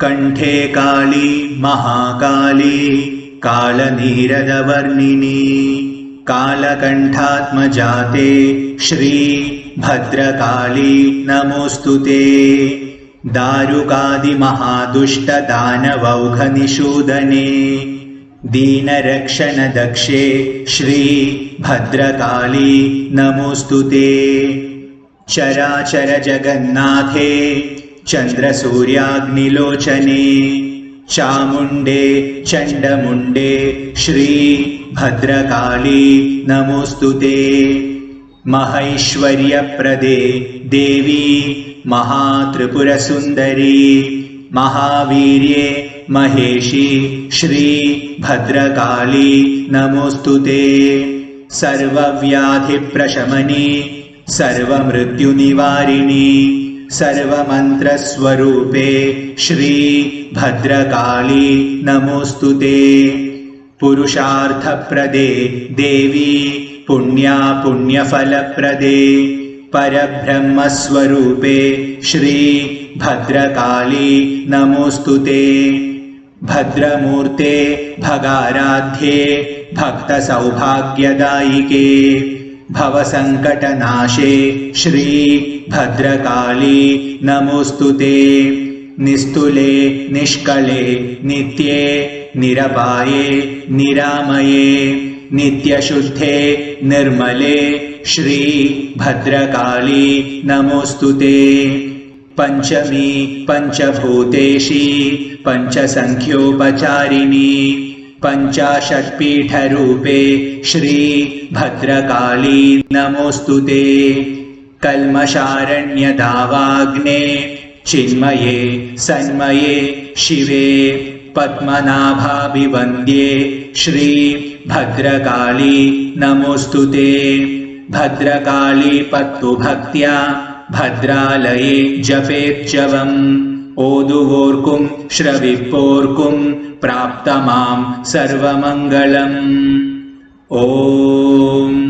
कंठे काली महाकाली कालनीरदवर्णिनी कालकंठात्मजाते श्री भद्रकाली नमोस्तुते। दारुकादिमहादुष्टदानवौघनिषूदने दीनरक्षणदक्षे श्री भद्रकाली नमोस्तुते। चराचर जगन्नाथे चंद्रसूर्याग्निलोचने चामुंडे चंडमुंडे श्री भद्रकाली नमोस्तुते। महैश्वर्यप्रदे देवी महात्रिपुरसुंदरी महावीर्ये महेशी श्री भद्रकाली नमोस्तुते। सर्वव्याधिप्रशमनी सर्वमृत्युनिवारिणी सर्वमंत्रस्वरूपे श्री भद्रकाली नमोस्तुते। पुरुषार्थप्रदे देवी पुण्या पुण्यफलप्रदे परब्रह्मस्वरूपे श्री भद्रकाली नमोस्तुते। भद्रमूर्ते भगाराध्ये भक्तसौभाग्यदायिके भवसंकटनाशे श्री भद्रकाली नमोस्तुते। निस्तुले निष्कले नित्ये निरपाये निरामये नित्यशुद्धे निर्मले श्री भद्रकाली नमोस्तुते। पंचमी पंचभूतेशी पंचसंख्योपचारिणी पंचाशत्पीठरूपे श्री भद्रकाली नमोस्तुते। कल्मषारण्यदावाग्ने चिन्मये सन्मये शिवे पद्मनाभाभिवन्द्ये श्री भद्रकाली नमोस्तुते। भद्रकाली पत्तुभक्त्या भद्रालये जपेच्चवम् ओदुवोर्कुं श्रविप्पोर्कुं प्राप्तमां सर्वमङ्गलम्। ओम।